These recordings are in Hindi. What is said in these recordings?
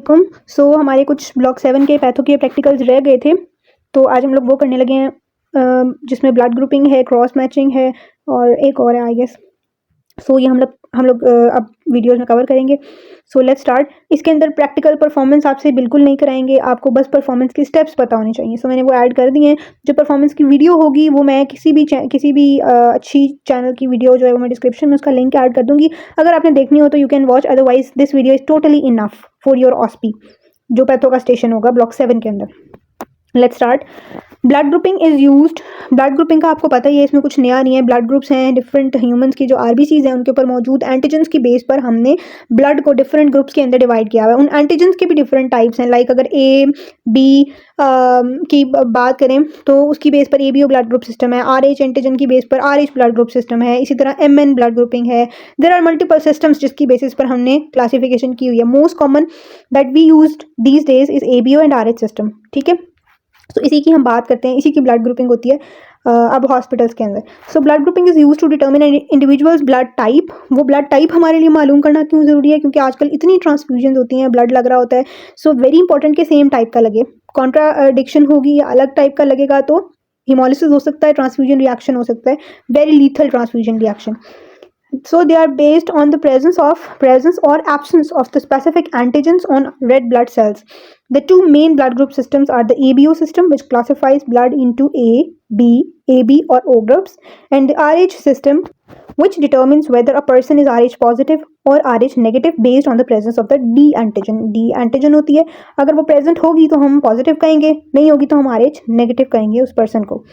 अस्सलाम। हमारे कुछ ब्लॉक 7 के पैथो के प्रैक्टिकल्स रह गए थे, तो आज हम लोग वो करने लगे हैं जिसमें ब्लड ग्रुपिंग है, क्रॉस मैचिंग है और एक और है आई गेस। ये हम लोग अब वीडियोस में कवर करेंगे। Let's start. इसके अंदर प्रैक्टिकल परफॉर्मेंस आपसे बिल्कुल नहीं कराएंगे, आपको बस परफॉर्मेंस के स्टेप्स पता होने चाहिए। मैंने वो ऐड कर दिए हैं। जो परफॉर्मेंस की वीडियो होगी वो मैं किसी भी अच्छी चैनल की वीडियो जो है वो मैं डिस्क्रिप्शन में उसका लिंक ऐड कर दूंगी। अगर आपने देखनी हो तो you can watch, otherwise this video is totally enough for your OSPE, जो पैथो का स्टेशन होगा ब्लॉक 7 के अंदर। Let's start. Blood grouping is used. Blood grouping का आपको पता ही है, इसमें कुछ नया नहीं है। ब्लड ग्रुप्स हैं डिफरेंट ह्यूमंस की, जो आरबीसीज हैं उनके ऊपर मौजूद एंटीजन्स की बेस पर हमने ब्लड को डिफरेंट ग्रुप्स के अंदर डिवाइड किया हुआ है। उन एंटीजन्स के भी डिफरेंट टाइप्स हैं। लाइक अगर ए बी की बात करें तो उसकी बेस पर एबीओ ब्लड ग्रुप सिस्टम है। आरएच एंटीजन की बेस पर आरएच ब्लड ग्रुप सिस्टम है। इसी तरह एमएन ब्लड ग्रुपिंग है। देयर आर मल्टीपल सिस्टम्स जिसकी बेसिस पर हमने क्लासिफिकेशन की हुई है। Most common that we used these days is ABO and Rh system. ठीक है, इसी की हम बात करते हैं, इसी की ब्लड ग्रुपिंग होती है अब हॉस्पिटल्स के अंदर। Blood grouping is use to determine individual's blood type. वो ब्लड टाइप हमारे लिए मालूम करना क्यों ज़रूरी है? क्योंकि आजकल इतनी ट्रांसफ्यूजन होती हैं, ब्लड लग रहा होता है। वेरी इंपॉर्टेंट कि सेम टाइप का लगे। कॉन्ट्राडिक्शन होगी या अलग टाइप का लगेगा तो हिमोलिसिस हो सकता है, ट्रांसफ्यूजन रिएक्शन हो सकता है, very lethal transfusion reaction. They are based on the presence or absence of the specific antigens on red blood cells. The two main blood group systems are the ABO system, which classifies blood into A, B, AB or O groups, and the RH system, which determines whether a person is RH positive or RH negative based on the presence of the D antigen. D antigen होती है, अगर वो present होगी तो हम positive कहेंगे, नहीं होगी तो हम RH negative कहेंगे उस person को,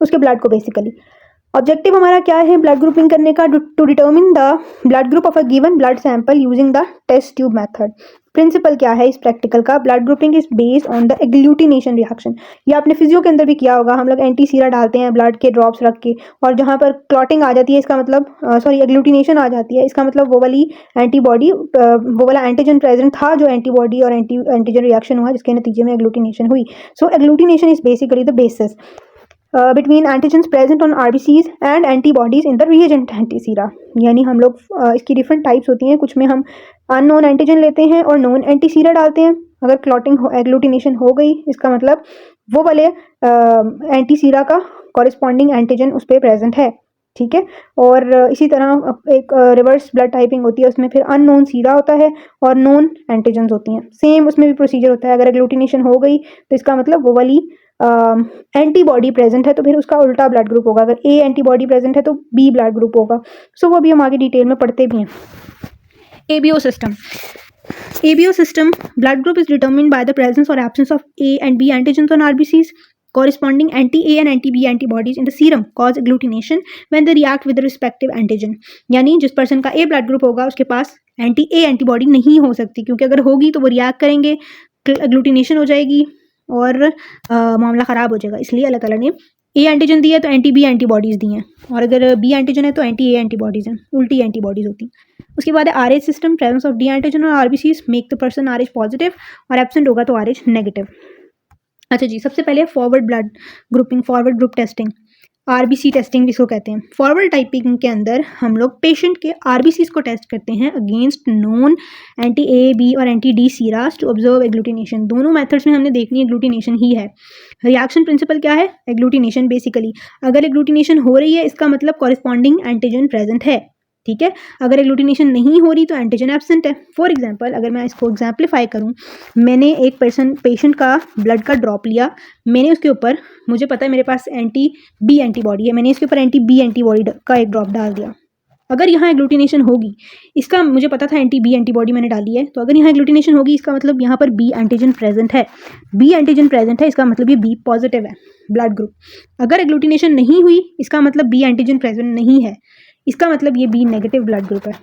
उसके blood को basically। ऑब्जेक्टिव हमारा क्या है ब्लड ग्रुपिंग करने का? To determine the blood group of a given blood sample using the test tube method. Principle क्या है इस प्रैक्टिकल का? Blood grouping is based on the agglutination reaction. ये आपने फिजियो के अंदर भी किया होगा। हम लोग एंटी सीरा डालते हैं ब्लड के ड्रॉप्स रख के, और जहाँ पर क्लॉटिंग आ जाती है इसका मतलब एग्लूटिनेशन आ जाती है, इसका मतलब वो वाली एंटीबॉडी, वो वाला एंटीजन प्रेजेंट था जो एंटीबॉडी और एंटीजन रिएक्शन हुआ जिसके नतीजे में एग्लूटिनेशन हुई। Agglutination is basically the basis between antigens present on RBCs and antibodies in the reagent antisera। यानी हम लोग इसकी डिफरेंट टाइप्स होती हैं। कुछ में हम अननोन एंटीजन लेते हैं और नोन एंटीसीरा डालते हैं। अगर क्लॉटिंग एग्लूटिनेशन हो गई इसका मतलब वो वाले एंटीसीरा का कॉरिस्पॉन्डिंग एंटीजन उस पर प्रेजेंट है। ठीक है, और इसी तरह एक रिवर्स ब्लड टाइपिंग होती है, उसमें फिर अननोन सीरा होता है और नोन एंटीजन्स होती हैं। सेम उसमें भी प्रोसीजर होता है। अगर एग्लूटिनेशन हो गई तो इसका मतलब वो वाली एंटीबॉडी प्रेजेंट है तो फिर उसका उल्टा ब्लड ग्रुप होगा। अगर ए एंटीबॉडी प्रेजेंट है तो बी ब्लड ग्रुप होगा। वो भी हम आगे डिटेल में पढ़ते भी हैं। ABO system. ABO system, blood group is determined by the presence or absence of A and B antigens on RBCs. Corresponding anti-A and anti-B antibodies in the serum cause agglutination when they react with the respective antigen. यानी जिस पर्सन का A ब्लड ग्रुप होगा उसके पास एंटी-A एंटीबॉडी नहीं हो सकती, क्योंकि अगर होगी तो वो रिएक्ट करेंगे, एग्लूटिनेशन हो जाएगी और मामला ख़राब हो जाएगा। इसलिए अल्लाह ताला ने ए एंटीजन दिया तो एंटी बी एंटीबॉडीज़ दी हैं, और अगर बी एंटीजन है तो एंटी ए एंटीबॉडीज़ हैं, उल्टी एंटीबॉडीज़ होती हैं। उसके बाद R H system, presence of D antigen और RBCs make the person R H positive, और एब्सेंट होगा तो आर एच नेगेटिव। अच्छा जी, सबसे पहले forward blood grouping, forward group testing, RBC testing जिसको कहते हैं। फॉरवर्ड टाइपिंग के अंदर हम लोग पेशेंट के आरबीसीज को टेस्ट करते हैं against non anti A B और anti D sera to observe agglutination. दोनों मेथड्स में हमने देखनी है एग्लूटिनेशन ही है। रिएक्शन प्रिंसिपल क्या है? Agglutination basically. अगर एग्लूटिनेशन हो रही है इसका मतलब कॉरिस्पॉन्डिंग एंटीजन प्रेजेंट है। ठीक है, अगर एग्लूटिनेशन नहीं हो रही तो एंटीजन एब्सेंट है। फॉर एग्जांपल, अगर मैं इसको एग्जाम्पलीफाई करूं, मैंने एक पेशेंट का ब्लड का ड्रॉप लिया, मैंने उसके ऊपर, मुझे पता है मेरे पास एंटी बी एंटीबॉडी है, मैंने इसके ऊपर एंटी बी एंटीबॉडी का एक ड्रॉप डाल दिया। अगर यहाँ एग्लूटिनेशन होगी, इसका मुझे पता था एंटी बी एंटीबॉडी मैंने डाली है, तो अगर यहाँ एग्लूटिनेशन होगी इसका मतलब यहाँ पर बी एंटीजन प्रेजेंट है। बी एंटीजन प्रेजेंट है इसका मतलब ये बी पॉजिटिव है ब्लड ग्रुप। अगर एग्लूटिनेशन नहीं हुई इसका मतलब बी एंटीजन प्रेजेंट नहीं है, इसका मतलब ये बी नेगेटिव ब्लड ग्रुप है।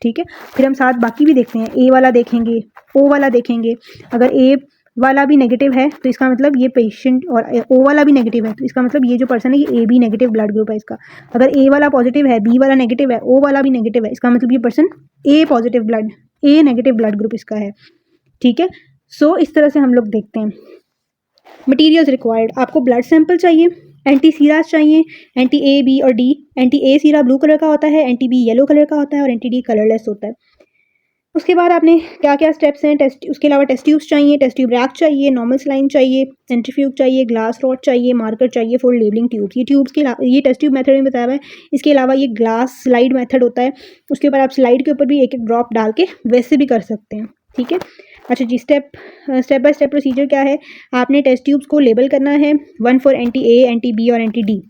ठीक है, फिर हम साथ बाकी भी देखते हैं। ए वाला देखेंगे, ओ वाला देखेंगे। अगर ए वाला भी नेगेटिव है तो इसका मतलब ये पेशेंट, और ओ वाला भी नेगेटिव है तो इसका मतलब ये जो पर्सन है ये A B negative blood group है इसका। अगर ए वाला पॉजिटिव है, बी वाला नेगेटिव है, ओ वाला भी नेगेटिव है, इसका मतलब ये पर्सन ए पॉजिटिव ब्लड, ए नेगेटिव ब्लड ग्रुप इसका है। ठीक है, इस तरह से हम लोग देखते हैं। मटीरियल्स रिक्वायर्ड, आपको ब्लड सैंपल चाहिए, एंटी सीरास चाहिए, एंटी ए बी और D. Anti A Sira blue colour का होता है, एंटी बी येलो कलर का होता है और एंटी डी कलरलेस होता है। उसके बाद आपने क्या-क्या स्टेप्स हैं, टेस्ट उसके अलावा टेस्ट ट्यूब्स चाहिए, टेस्ट ट्यूब रैक चाहिए, नॉर्मल सलाइन चाहिए, सेंट्रीफ्यूज चाहिए, ग्लास रॉड चाहिए, मार्कर चाहिए फॉर लेबलिंग ट्यूब्स। ये ट्यूब्स के ये टेस्ट ट्यूब मेथड में बताया हुआ है। इसके अलावा ये ग्लास स्लाइड मेथड होता है, उसके ऊपर आप स्लाइड के ऊपर भी एक-एक ड्रॉप डाल के वैसे भी कर सकते हैं, ठीक है। अच्छा जी, स्टेप बाय स्टेप प्रोसीजर क्या है, आपने टेस्ट ट्यूब्स को लेबल करना है, 1 for anti A, anti B और एंटी डी,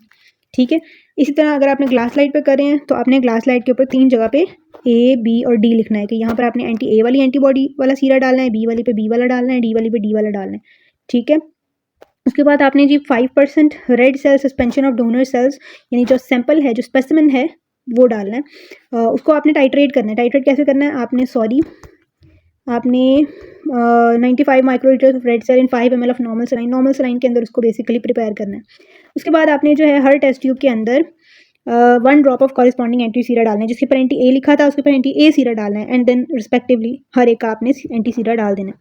ठीक है। इसी तरह अगर आपने ग्लास लाइट पे कर रहे हैं तो आपने ग्लास लाइट के ऊपर 3 जगह पे ए, बी और डी लिखना है कि यहाँ पर आपने एंटी ए वाली एंटीबॉडी वाला सीरा डालना है, बी वाली पे बी वाला डालना है, डी वाली पे डी वाला डालना है, ठीक है। उसके बाद आपने जी 5% red cell suspension of donor cells, यानी जो सैंपल है, जो स्पेसिमेन है, वो डालना है। उसको आपने टाइट्रेट करना है। टाइट्रेट कैसे करना है, आपने 95 microlitre of red cell in 5 ml of normal saline के अंदर उसको बेसिकली प्रिपेयर करना है। उसके बाद आपने जो है हर टेस्ट ट्यूब के अंदर 1 ड्रॉप ऑफ कॉरिस्पॉन्डिंग एंटी सीरा डालना है, जिसके पर एंटी ए लिखा था उसके पर एंटी ए सीरा डालना है, एंड देन रिस्पेक्टिवली हर एक का आपने एंटी सीरा डाल देना है।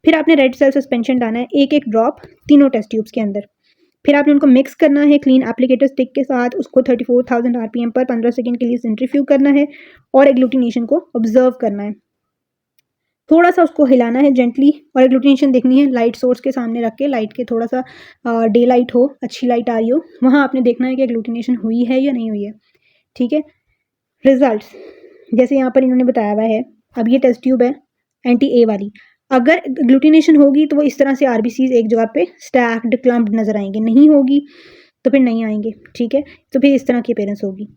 फिर आपने रेड सेल सस्पेंशन डालना है, एक ड्रॉप तीनों टेस्ट ट्यूब्स के अंदर। फिर आपने उनको मिक्स करना है क्लीन एप्लीकेटर स्टिक के साथ, उसको 34,000 RPM पर 15 सेकेंड के लिए सेंट्रीफ्यूज करना है और एग्लूटिनेशन को ऑब्जर्व करना है। थोड़ा सा उसको हिलाना है जेंटली, और एग्लूटिनेशन देखनी है लाइट सोर्स के सामने रख के, लाइट के थोड़ा सा डे लाइट हो, अच्छी लाइट आ रही हो, वहाँ आपने देखना है कि एग्लूटिनेशन हुई है या नहीं हुई है, ठीक है। रिजल्ट्स जैसे यहाँ पर इन्होंने बताया हुआ है, अब ये टेस्ट ट्यूब है एंटी ए वाली, अगर ग्लूटिनेशन होगी तो वो इस तरह से आरबीसीज एक जगह पे स्टैक्ड क्लम्प्ड नजर आएंगे, नहीं होगी तो फिर नहीं आएंगे, ठीक है। तो फिर इस तरह की अपीयरेंस होगी।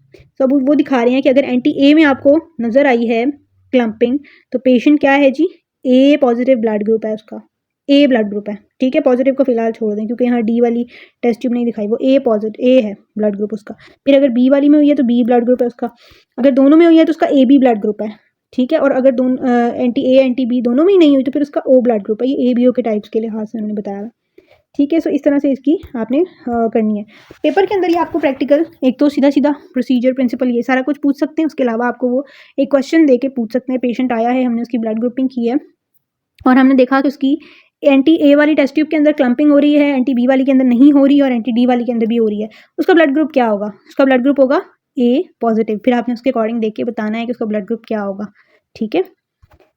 तो अब वो दिखा रहे हैं कि अगर एंटी ए में आपको नजर आई है क्लम्पिंग, तो पेशेंट क्या है जी, ए पॉजिटिव ब्लड ग्रुप है, उसका ए ब्लड ग्रुप है, ठीक है। पॉजिटिव को फिलहाल छोड़ दें क्योंकि यहाँ डी वाली टेस्ट ट्यूब नहीं दिखाई, वो ए पॉजिटिव ए है ब्लड ग्रुप उसका। फिर अगर बी वाली में हुई है तो बी ब्लड ग्रुप है उसका, अगर दोनों में हुई है तो उसका ए बी ब्लड ग्रुप है, ठीक है। और अगर दोनों एंटी ए एंटी बी दोनों में ही नहीं हुई तो फिर उसका ओ ब्लड ग्रुप है। ये ए बी ओ के टाइप्स के लिहाज से उन्होंने बताया, ठीक है। सो इस तरह से इसकी आपने करनी है। पेपर के अंदर ही आपको प्रैक्टिकल एक तो सीधा सीधा प्रोसीजर प्रिंसिपल ये सारा कुछ पूछ सकते हैं, उसके अलावा आपको वो एक क्वेश्चन दे के पूछ सकते हैं, पेशेंट आया है, हमने उसकी ब्लड ग्रुपिंग की है और हमने देखा कि उसकी एंटी ए वाली टेस्ट ट्यूब के अंदर क्लम्पिंग हो रही है, एंटी बी वाली के अंदर नहीं हो रही है और एंटी डी वाली के अंदर भी हो रही है, उसका ब्लड ग्रुप क्या होगा, उसका ब्लड ग्रुप होगा ए पॉजिटिव। फिर आपने उसके अकॉर्डिंग देख के बताना है कि उसका ब्लड ग्रुप क्या होगा, ठीक है।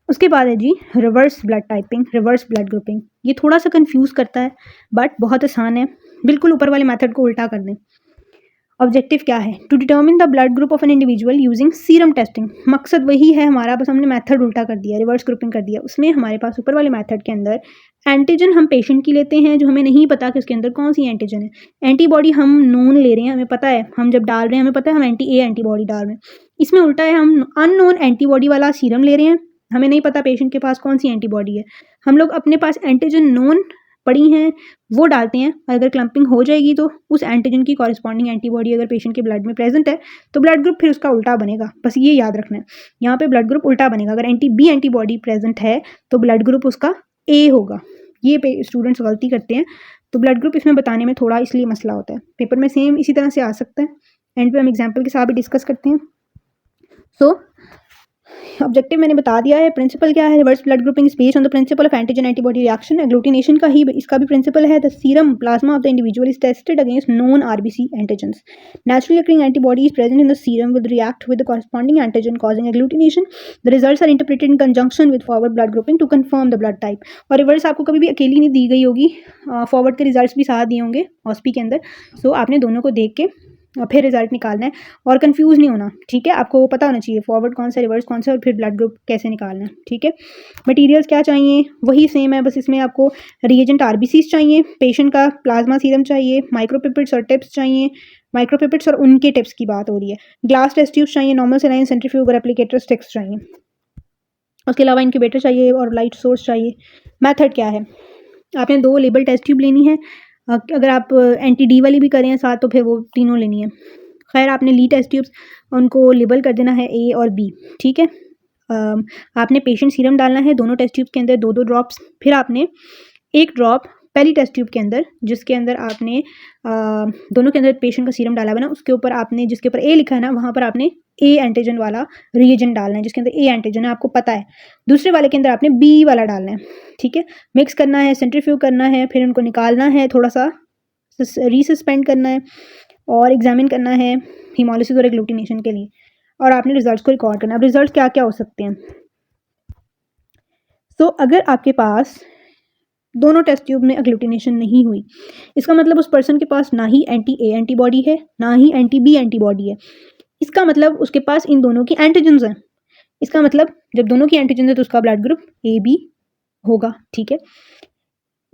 उसके बाद है जी reverse blood typing, reverse blood grouping. ये थोड़ा सा कंफ्यूज करता है बट बहुत आसान है, बिल्कुल ऊपर वाले मेथड को उल्टा कर दें। ऑब्जेक्टिव क्या है, to determine the blood group of an individual using serum testing. मकसद वही है हमारा, बस हमने मेथड उल्टा कर दिया, रिवर्स ग्रुपिंग कर दिया। उसमें हमारे पास ऊपर वाले मेथड के अंदर एंटीजन हम पेशेंट की लेते हैं जो हमें नहीं पता कि उसके अंदर कौन सी एंटीजन है, एंटीबॉडी हम नोन ले रहे हैं, हमें पता है, हम जब डाल रहे हैं हमें पता है हम एंटी ए एंटीबॉडी डाल रहे हैं। इसमें उल्टा है, हम अननोन एंटीबॉडी वाला सीरम ले रहे हैं, हमें नहीं पता पेशेंट के पास कौन सी एंटीबॉडी है, हम लोग अपने पास एंटीजन नोन पड़ी हैं वो डालते हैं। अगर क्लम्पिंग हो जाएगी तो उस एंटीजन की कॉरिस्पॉन्डिंग एंटीबॉडी अगर पेशेंट के ब्लड में प्रेजेंट है तो ब्लड ग्रुप फिर उसका उल्टा बनेगा, बस ये याद रखना है। यहाँ पे ब्लड ग्रुप उल्टा बनेगा, अगर एंटी बी एंटीबॉडी प्रेजेंट है तो ब्लड ग्रुप उसका ए होगा। ये स्टूडेंट्स गलती करते हैं, तो ब्लड ग्रुप इसमें बताने में थोड़ा इसलिए मसला होता है। पेपर में सेम इसी तरह से आ सकता है, एंड पे हम एग्जाम्पल के साथ भी डिस्कस करते हैं। सो ऑब्जेक्टिव मैंने बता दिया है। प्रिंसिपल क्या है, reverse blood grouping is based on the principle of antigen antibody reaction. Agglutination का ही इसका भी प्रिंसिपल है। The serum plasma of the individual is tested against known RBC antigens. Naturally occurring antibody is present in the serum will react with the corresponding antigen causing agglutination. The results are interpreted in conjunction with forward blood grouping to confirm the blood type. और रिवर्स आपको कभी भी अकेली नहीं दी गई होगी, फॉरवर्ड के रिजल्ट्स भी साथ दिए होंगे हॉस्पी के अंदर। सो आपने दोनों को देख के फिर रिजल्ट निकालना है और कंफ्यूज नहीं होना, ठीक है। आपको पता होना चाहिए फॉरवर्ड कौन सा, रिवर्स कौन सा, और फिर ब्लड ग्रुप कैसे निकालना है, ठीक है। मटेरियल्स क्या चाहिए वही सेम है, बस इसमें आपको रिएजेंट आरबीसीज चाहिए, पेशेंट का प्लाज्मा सीरम चाहिए, माइक्रोपिपेट्स और टिप्स चाहिए, माइक्रोपिपेट्स और उनके टिप्स की बात हो रही है, ग्लास टेस्ट ट्यूब्स चाहिए, नॉर्मल सलाइन, सेंट्रीफ्यूज और एप्लीकेटर स्टिक्स चाहिए, उसके अलावा इनक्यूबेटर चाहिए और लाइट सोर्स चाहिए। मेथड क्या है, आपने 2 लेबल टेस्ट ट्यूब लेनी है, अगर आप एंटी डी वाली भी करें साथ तो फिर वो तीनों लेनी है। खैर आपने ली टेस्ट ट्यूब्स उनको लेबल कर देना है ए और बी, ठीक है। आपने पेशेंट सीरम डालना है दोनों टेस्ट ट्यूब के अंदर 2-2 ड्रॉप्स, फिर आपने 1 ड्रॉप पहली टेस्ट ट्यूब के अंदर जिसके अंदर आपने दोनों के अंदर पेशेंट का सीरम डाला हुआ ना, उसके ऊपर आपने जिसके ऊपर ए लिखा है ना वहाँ पर आपने ए एंटीजन वाला रिएजेंट डालना है जिसके अंदर ए एंटीजन है, आपको पता है। दूसरे वाले के अंदर आपने बी वाला डालना है, ठीक है। मिक्स करना है, सेंट्रीफ्यूज करना है, फिर उनको निकालना है, थोड़ा सा रीसस्पेंड करना है और एग्जामिन करना है हीमोलिसिस और एग्लूटिनेशन के लिए, और आपने रिजल्ट्स को रिकॉर्ड करना है। अब रिजल्ट्स क्या क्या हो सकते हैं, अगर आपके पास दोनों टेस्ट ट्यूब में एग्लूटिनेशन नहीं हुई, इसका मतलब उस पर्सन के पास ना ही एंटी ए एंटीबॉडी है, ना ही एंटी बी एंटीबॉडी है। इसका मतलब उसके पास इन दोनों की एंटीजन्स हैं। इसका मतलब जब दोनों की एंटीजन है तो उसका ब्लड ग्रुप ए बी होगा। ठीक है,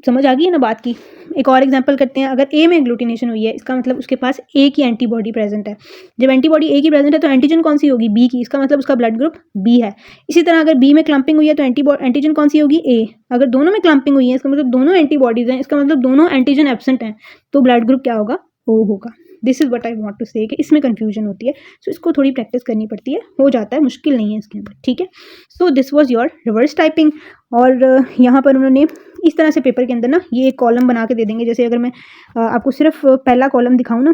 समझ आ गई है ना बात की। एक और एग्जांपल करते हैं। अगर ए में एग्लूटिनेशन हुई है, इसका मतलब उसके पास ए की एंटीबॉडी प्रेजेंट है। जब एंटीबॉडी ए की प्रेजेंट है तो एंटीजन कौन सी होगी? बी की। इसका मतलब उसका ब्लड ग्रुप बी है। इसी तरह अगर बी में क्लम्पिंग हुई है तो एंटीजन कौन सी होगी? ए। अगर दोनों में क्लम्पिंग हुई है, इसका मतलब दोनों एंटीबॉडीज हैं, इसका मतलब दोनों एंटीजन एब्सेंट हैं, तो ब्लड ग्रुप क्या होगा? ओ होगा। This is what I want to say कि इसमें कन्फ्यूजन होती है, सो इसको थोड़ी प्रैक्टिस करनी पड़ती है, हो जाता है, मुश्किल नहीं है इसके अंदर। ठीक है, so this was your reverse typing. और यहाँ पर उन्होंने इस तरह से पेपर के अंदर ना ये एक कॉलम बना के दे देंगे। जैसे अगर मैं आपको सिर्फ पहला कॉलम दिखाऊँ ना,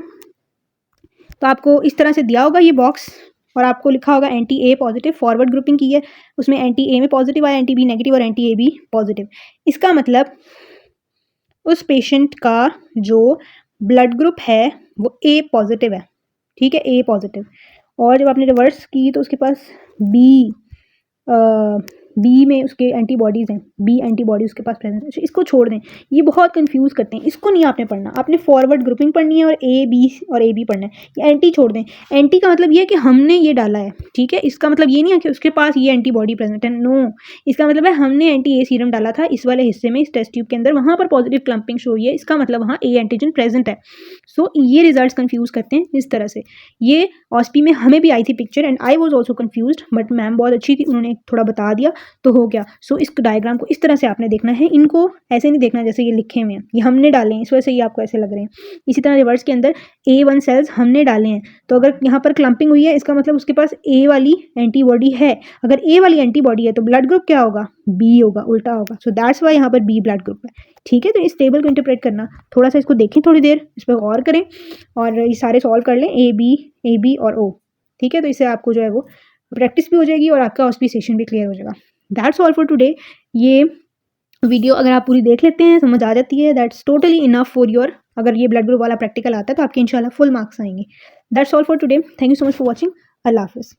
तो आपको इस तरह से दिया होगा ये बॉक्स, और आपको लिखा होगा anti A positive, forward grouping की है, उसमें एंटी ए में पॉजिटिव आया, एंटी बी नेगेटिव और एंटी ए बी पॉजिटिव। इसका मतलब उस पेशेंट का जो ब्लड ग्रुप है वो ए पॉजिटिव है। ठीक है, ए पॉजिटिव। और जब आपने रिवर्स की तो उसके पास बी बी में उसके एंटीबॉडीज़ हैं, बी एंटीबॉडी उसके पास प्रेजेंट है। इसको छोड़ दें, ये बहुत कंफ्यूज करते हैं, इसको नहीं आपने पढ़ना। आपने फॉरवर्ड ग्रुपिंग पढ़नी है और ए बी पढ़ना है। ये एंटी छोड़ दें। एंटी का मतलब ये है कि हमने ये डाला है। ठीक है, इसका मतलब ये नहीं है कि उसके पास ये एंटीबॉडी प्रेजेंट है, नो। इसका मतलब है हमने एंटी ए सीरम डाला था इस वाले हिस्से में, इस टेस्ट ट्यूब के अंदर, वहाँ पर पॉजिटिव क्लम्पिंग शो हुई है, इसका मतलब वहाँ ए एंटीजन प्रेजेंट है। सो ये रिजल्ट कन्फ्यूज करते हैं इस तरह से। ये ऑस्पी में हमें भी आई थी picture and I was also confuse, but ma'am बहुत अच्छी थी, उन्होंने थोड़ा बता दिया तो हो गया। सो इस डायग्राम को इस तरह से आपने देखना है, इनको ऐसे नहीं देखना जैसे ये लिखे हुए हैं, ये हमने डाले हैं इस वजह से ये आपको ऐसे लग रहे हैं। इसी तरह रिवर्स के अंदर A1 सेल्स हमने डाले हैं, तो अगर यहाँ पर क्लम्पिंग हुई है, इसका मतलब उसके पास ए वाली एंटीबॉडी है। अगर ए वाली एंटीबॉडी है तो ब्लड ग्रुप क्या होगा? बी होगा, उल्टा होगा। सो दैट्स वाई यहाँ पर बी ब्लड ग्रुप है। ठीक है, तो इस टेबल को इंटरप्रेट करना, थोड़ा सा इसको देखें, थोड़ी देर इस पर गौर करें और ये सारे सॉल्व कर लें, ए बी और ओ। ठीक है, तो इससे आपको जो है वो प्रैक्टिस भी हो जाएगी और आपका ऑस्पी सेशन भी क्लियर हो जाएगा। That's all for today. ये वीडियो अगर आप पूरी देख लेते हैं, समझ आ जाती है, that's totally enough for your, अगर ये ब्लड ग्रुप वाला प्रैक्टिकल आता है तो आपके इंशाल्लाह फुल मार्क्स आएंगे। That's all for today. Thank you so much for watching. अल्लाह हाफिज़।